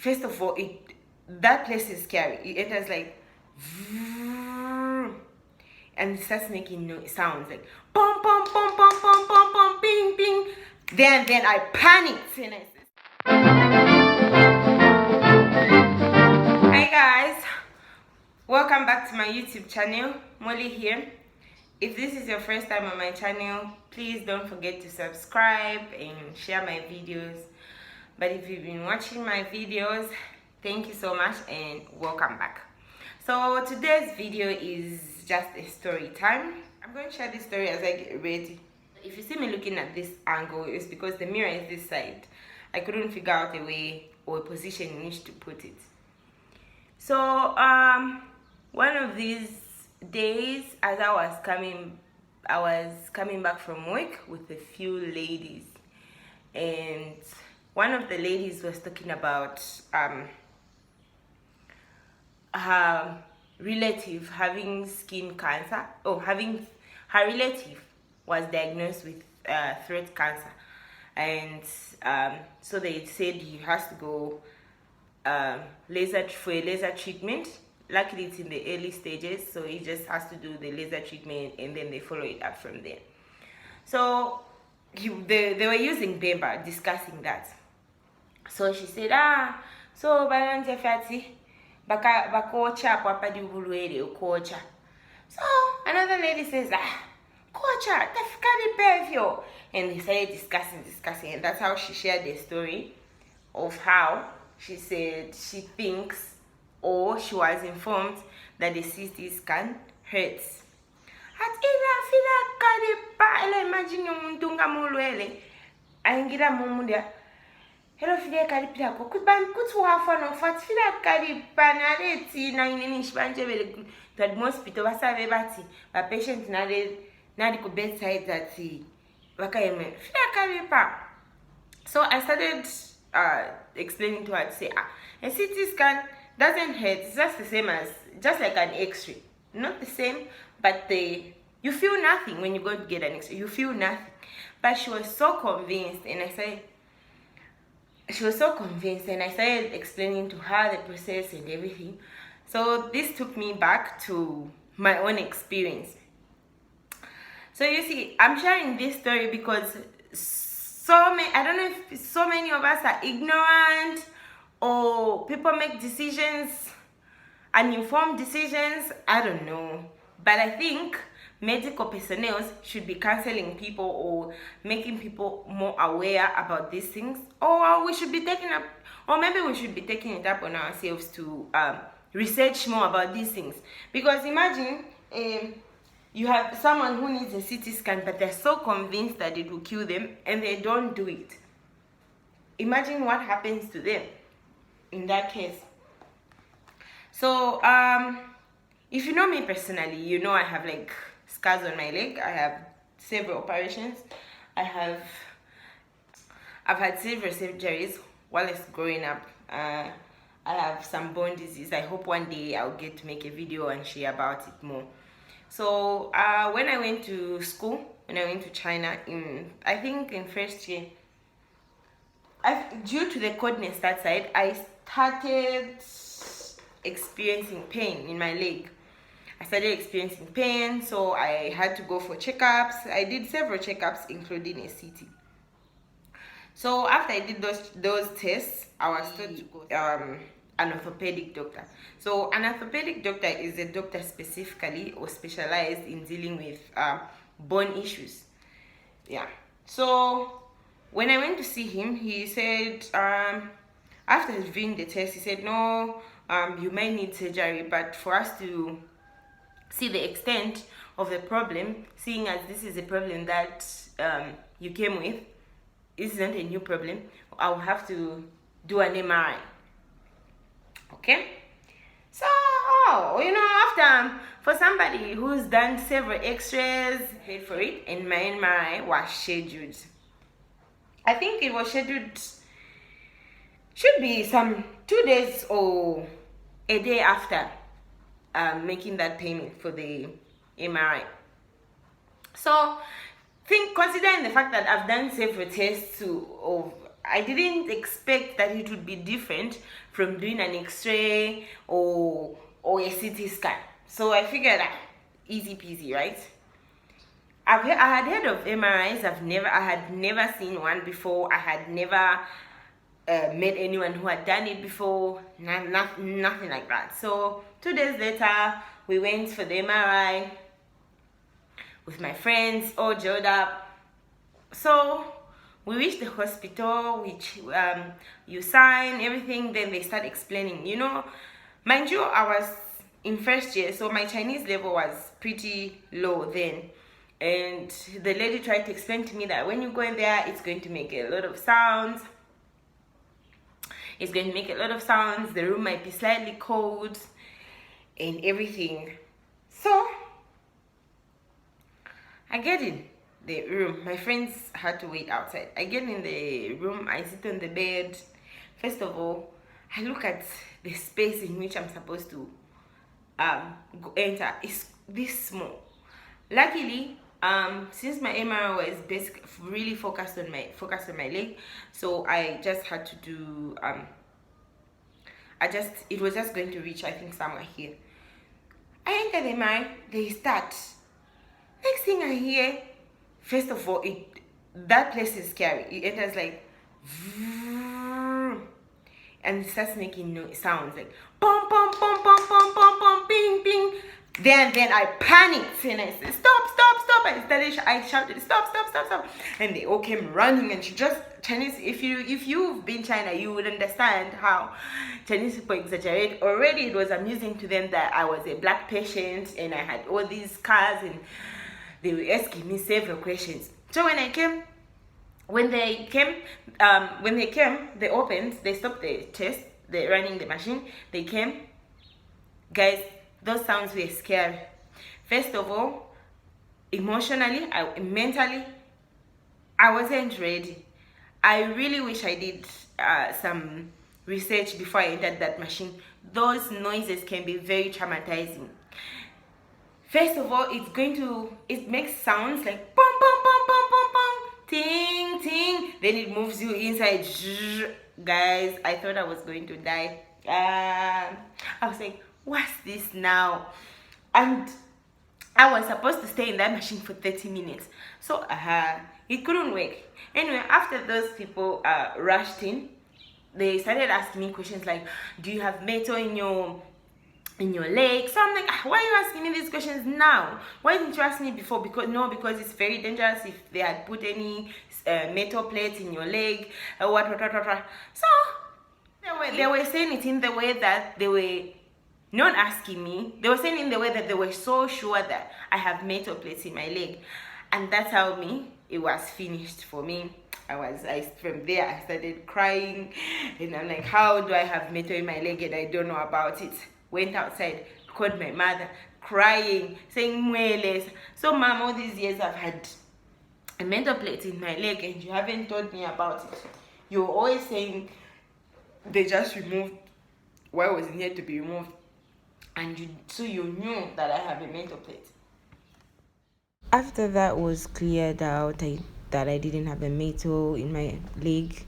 first of all, that place is scary. It enters like, and it starts making sounds like pom pom pom pom pom pom pom ping ping. Then I panicked and I said, "Hi guys, welcome back to my YouTube channel. Molly here. If this is your first time on my channel, please don't forget to subscribe and share my videos. But if you've been watching my videos, thank you so much and welcome back." So today's video is just a story time. I'm going to share this story as I get ready. If you see me looking at this angle, it's because the mirror is this side. I couldn't figure out a way or a position in which to put it. So one of these days, as I was coming back from work with a few ladies, and one of the ladies was talking about her relative having skin cancer, or having her relative was diagnosed with throat cancer, and so they said he has to go for a laser treatment. Luckily it's in the early stages, so he just has to do the laser treatment and then they follow it up from there. So they were using Bemba, discussing that. So she said, so balance fati bakocha papa di bulwele ukocha. So another lady says, kocha tafikari pevyo, and they started discussing, and that's how she shared the story of how she said she thinks, or she was informed, that the CT scan hurts. At fila karipa, ela imagine umuntu ngamulwele aingira mumudia. Hello fila karipira ko kutu hafa no fat fila karipa na leti na inini shibanje bele to the hospital basave bati ba patient na di ko bedside that bakayeme fila karipa. So I started explaining to her to say, a CT scan doesn't hurt. It's just the same as, just like an X-ray. Not the same, but you feel nothing when you go to get an X-ray. You feel nothing. But she was so convinced, and I started explaining to her the process and everything. So this took me back to my own experience. So you see, I'm sharing this story because I don't know if so many of us are ignorant, or people make decisions, uninformed decisions, I don't know. But I think medical personnel should be counseling people or making people more aware about these things, or we should be taking up, or maybe we should be taking it up on ourselves to research more about these things. Because imagine you have someone who needs a CT scan, but they're so convinced that it will kill them and they don't do it. Imagine what happens to them in that case. So if you know me personally, you know I have like scars on my leg. I have several operations. I've had several surgeries while I was growing up. I have some bone disease. I hope one day I'll get to make a video and share about it more. So when I went to school, when I went to China I think in first year, due to the coldness that side, I started experiencing pain in my leg. I started experiencing pain, so I had to go for checkups. I did several checkups, including a CT. So after I did those tests, I was told to go an orthopedic doctor. So an orthopedic doctor is a doctor specifically or specialized in dealing with bone issues. Yeah. So when I went to see him, he said, after reviewing the test, he said, no, you may need surgery, but for us to see the extent of the problem, seeing as this is a problem that you came with, this isn't a new problem, I'll have to do an MRI. Okay? So, after, for somebody who's done several x-rays, paid for it, and my MRI was scheduled. I think it was scheduled, should be some 2 days or a day after making that payment for the MRI. So considering the fact that I've done several tests I didn't expect that it would be different from doing an X-ray or a CT scan. So I figured that easy peasy, right? I had heard of MRIs. I had never seen one before. I had never met anyone who had done it before. Nothing like that. So 2 days later, we went for the MRI with my friends, all gelled up. So we reached the hospital, which you sign everything. Then they start explaining. You know, mind you, I was in first year, so my Chinese level was pretty low then. And the lady tried to explain to me that when you go in there, it's going to make a lot of sounds. It's going to make a lot of sounds. The room might be slightly cold and everything. So I get in the room. My friends had to wait outside. I get in the room. I sit on the bed. First of all, I look at the space in which I'm supposed to enter. It's this small. Luckily, since my MRI was really focused on my leg, so I just had to do it was just going to reach, I think, somewhere here. I enter the MRI. They start. Next thing I hear, first of all, that place is scary. It enters like, and it starts making sounds like pom pom pom pom pom pom pom ping ping. Then I panicked and I said, stop. I shouted, stop. And they all came running, and Chinese, if you've been China, you would understand how Chinese people exaggerate. Already it was amusing to them that I was a black patient and I had all these scars, and they were asking me several questions. So when they came, they opened, they stopped the test, they're running the machine, they came. Guys, those sounds were scary. First of all, emotionally, mentally, I wasn't ready. I really wish I did some research before I entered that machine. Those noises can be very traumatizing. First of all, it makes sounds like pom pom pom pom pom pom, ting ting. Then it moves you inside. Guys, I thought I was going to die. I was like, what's this now? And I was supposed to stay in that machine for 30 minutes. So it couldn't work. Anyway, after those people rushed in, they started asking me questions like, do you have metal in your leg? So I'm like, why are you asking me these questions now? Why didn't you ask me before? Because it's very dangerous if they had put any metal plates in your leg or what. So they were saying it in the way that they were not asking me. They were saying in the way that they were so sure that I have metal plates in my leg. And that's how it was finished for me. From there I started crying, and I'm like, how do I have metal in my leg and I don't know about it? Went outside, called my mother, crying, saying, Mueles. So mom, all these years I've had a metal plate in my leg and you haven't told me about it. You're always saying they just removed what was needed to be removed, and you knew that I have a metal plate. After that was cleared out, that I didn't have a metal in my leg,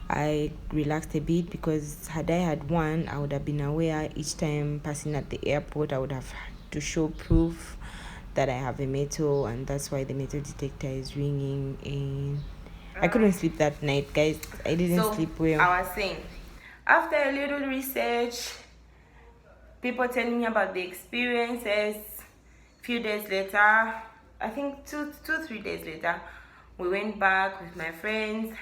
I relaxed a bit, because had I had one, I would have been aware. Each time passing at the airport, I would have to show proof that I have a metal, and that's why the metal detector is ringing. And I couldn't sleep that night, guys. I didn't sleep well. I was saying, after a little research, people telling me about the experiences, few days later, I think 3 days later, we went back with my friends.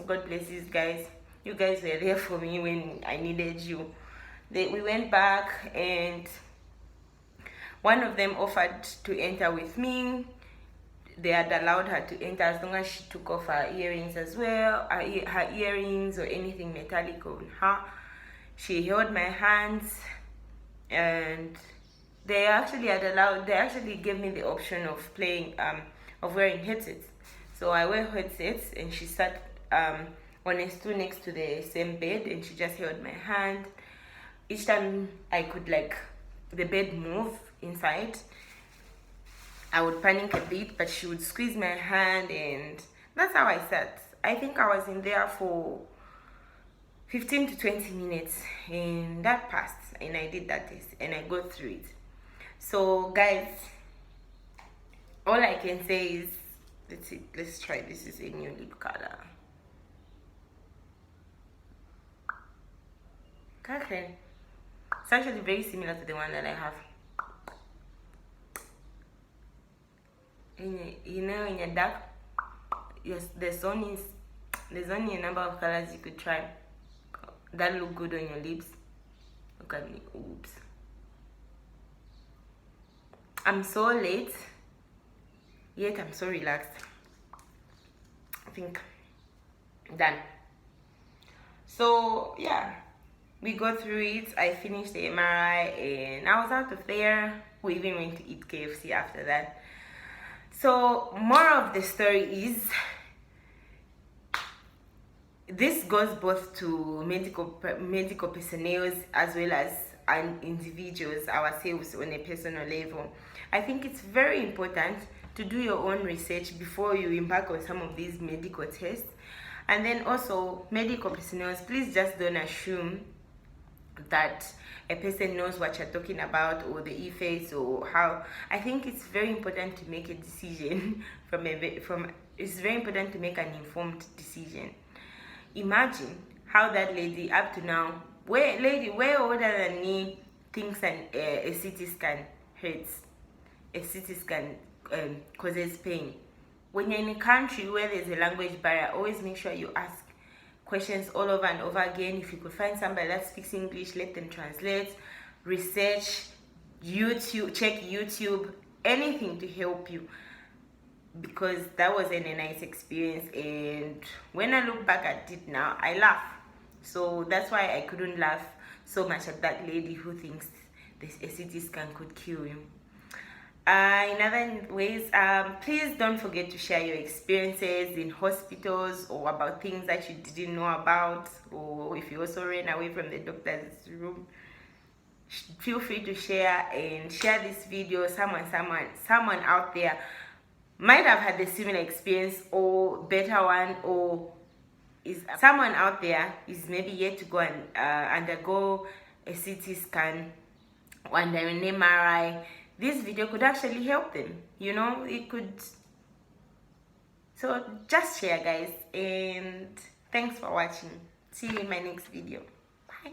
God bless you guys. You guys were there for me when I needed you. We went back, and one of them offered to enter with me. They had allowed her to enter as long as she took off her earrings as well, her earrings or anything metallic on her. She held my hands, and they actually gave me the option of wearing headsets. So I wear headsets, and she sat on a stool next to the same bed, and she just held my hand. Each time I could, the bed move inside, I would panic a bit, but she would squeeze my hand, and that's how I sat. I think I was in there for 15 to 20 minutes, and that passed, and I did that test and I got through it. So guys, all I can say is, let's try. This is a new lip color. Okay, it's actually very similar to the one that I have. You know, in your dark, yes, there's only a number of colors you could try that look good on your lips. Look at me. Oops. I'm so late, yet I'm so relaxed. I think done. So yeah, we go through it. I finished the MRI and I was out of there. We even went to eat KFC after that. So more of the story is, this goes both to medical personnel as well as individuals, ourselves, on a personal level. I think it's very important to do your own research before you embark on some of these medical tests. And then also, medical personnel, please just don't assume that a person knows what you're talking about, or the effects, or how. I think it's very important to make a decision it's very important to make an informed decision. Imagine how that lady up to now, way older than me, thinks a CT scan hurts. A CT scan causes pain. When you're in a country where there's a language barrier, always make sure you ask questions all over and over again. If you could find somebody that speaks English, let them translate. Research, YouTube, check YouTube, anything to help you, because that wasn't a nice experience. And when I look back at it now, I laugh. So that's why I couldn't laugh so much at that lady who thinks a CT scan could kill you. In other ways, please don't forget to share your experiences in hospitals, or about things that you didn't know about, or if you also ran away from the doctor's room. Feel free to share, and share this video. Someone out there might have had a similar experience, or better one, or someone out there is maybe yet to go and undergo a CT scan or an MRI. This video could actually help them, you know, it could. So just share, guys, and thanks for watching. See you in my next video. Bye.